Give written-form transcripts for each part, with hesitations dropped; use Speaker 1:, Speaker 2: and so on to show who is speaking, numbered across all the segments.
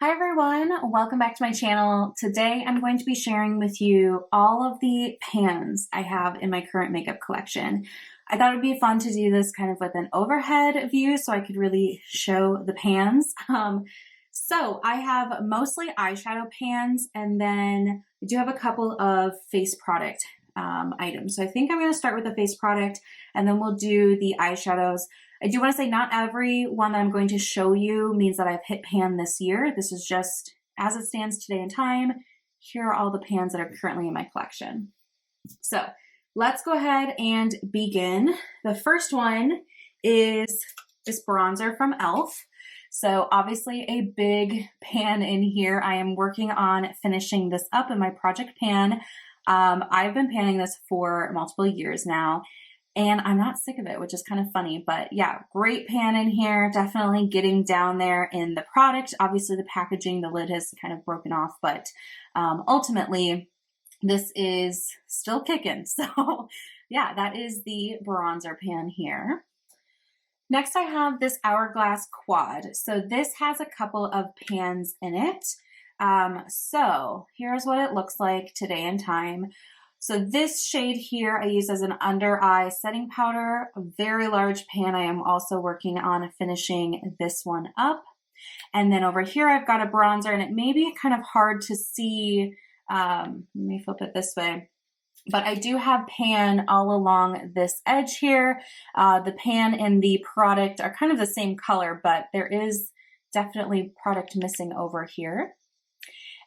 Speaker 1: Hi everyone, welcome back to my channel. Today I'm going to be sharing with you all of the pans I have in my current makeup collection. I thought it would be fun to do this kind of with an overhead view so I could really show the pans. So I have mostly eyeshadow pans, and then I do have a couple of face product items. So I think I'm going to start with the face product and then we'll do the eyeshadows. I do want to say not every one that I'm going to show you means that I've hit pan this year. This is just as it stands today in time. Here are all the pans that are currently in my collection. So let's go ahead and begin. The first one is this bronzer from e.l.f. So obviously a big pan in here. I am working on finishing this up in my project pan. I've been panning this for multiple years now, and I'm not sick of it, which is kind of funny. But yeah, great pan in here. Definitely getting down there in the product. Obviously the packaging, the lid has kind of broken off, but ultimately this is still kicking. So yeah, that is the bronzer pan here. Next, I have this Hourglass Quad. So this has a couple of pans in it. So here's what it looks like today in time. So this shade here I use as an under eye setting powder, a very large pan. I am also working on finishing this one up. And then over here I've got a bronzer, and it may be kind of hard to see. Let me flip it this way. But I do have pan all along this edge here. The pan and the product are kind of the same color, but there is definitely product missing over here.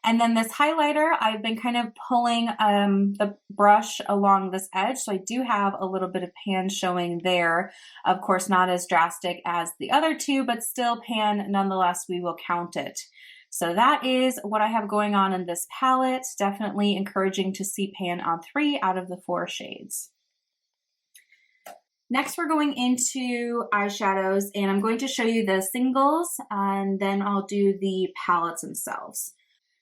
Speaker 1: And then this highlighter, I've been kind of pulling the brush along this edge. So I do have a little bit of pan showing there. Of course, not as drastic as the other two, but still pan nonetheless, we will count it. So that is what I have going on in this palette. Definitely encouraging to see pan on 3 out of the 4 shades. Next, we're going into eyeshadows, and I'm going to show you the singles, and then I'll do the palettes themselves.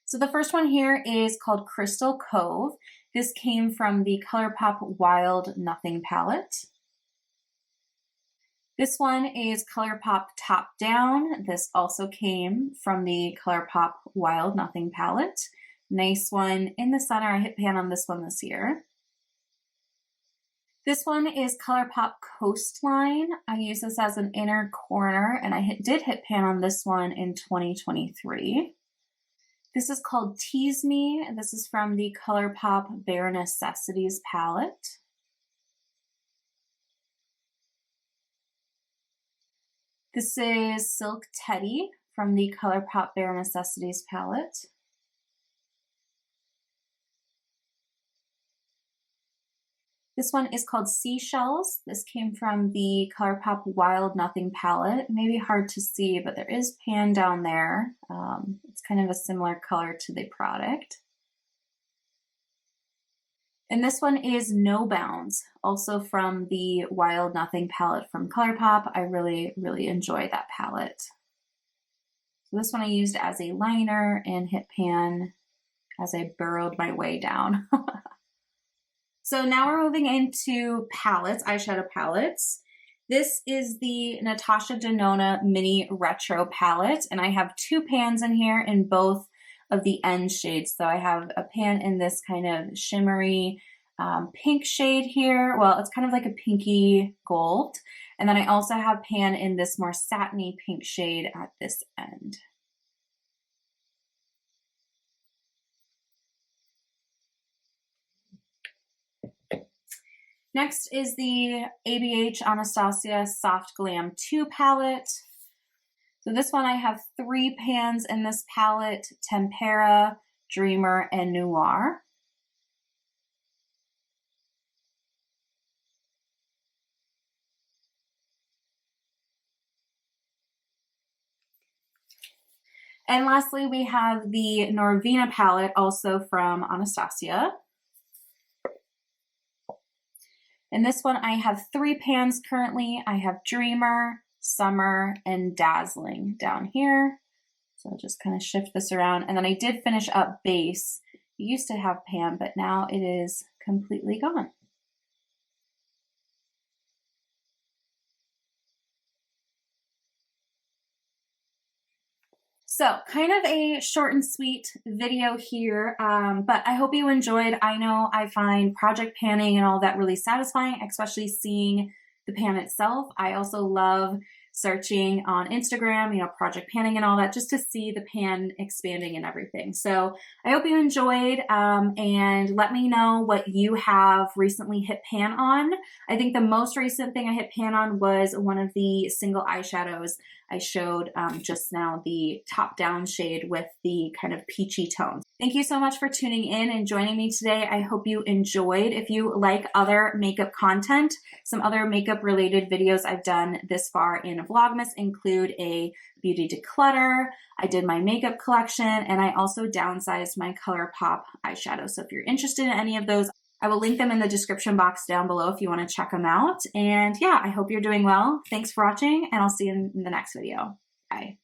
Speaker 1: So the first one here is called Crystal Cove. This came from the ColourPop Wild Nothing palette. This one is ColourPop Top Down. This also came from the ColourPop Wild Nothing palette. Nice one in the center. I hit pan on this one this year. This one is ColourPop Coastline. I use this as an inner corner, and I did hit pan on this one in 2023. This is called Tease Me. This is from the ColourPop Bare Necessities palette. This is Silk Teddy from the ColourPop Bare Necessities palette. This one is called Seashells. This came from the ColourPop Wild Nothing palette. Maybe hard to see, but there is pan down there. It's kind of a similar color to the product. And this one is No Bounds, also from the Wild Nothing palette from ColourPop. I really, really enjoy that palette. So this one I used as a liner and hit pan as I burrowed my way down. So now we're moving into palettes, eyeshadow palettes. This is the Natasha Denona Mini Retro palette, and I have 2 pans in here in both of the end shades. So I have a pan in this kind of shimmery pink shade here. Well, it's kind of like a pinky gold. And then I also have pan in this more satiny pink shade at this end. Next is the ABH Anastasia Soft Glam 2 palette. So this one I have 3 pans in this palette: Tempera, Dreamer, and Noir. And lastly, we have the Norvina palette, also from Anastasia. In this one, I have 3 pans currently. I have Dreamer, Summer, and Dazzling down here. So I'll just kind of shift this around. And then I did finish up Base. It used to have pan, but now it is completely gone. So kind of a short and sweet video here, but I hope you enjoyed. I know I find project panning and all that really satisfying, especially seeing the pan itself. I also love searching on Instagram, project panning and all that, just to see the pan expanding and everything. So I hope you enjoyed, and let me know what you have recently hit pan on. I think the most recent thing I hit pan on was one of the single eyeshadows I showed just now, the top-down shade with the kind of peachy tones. Thank you so much for tuning in and joining me today. I hope you enjoyed. If you like other makeup content, some other makeup-related videos I've done this far in Vlogmas include a beauty declutter, I did my makeup collection, and I also downsized my ColourPop eyeshadow. So if you're interested in any of those, I will link them in the description box down below if you want to check them out. And yeah, I hope you're doing well. Thanks for watching, and I'll see you in the next video. Bye.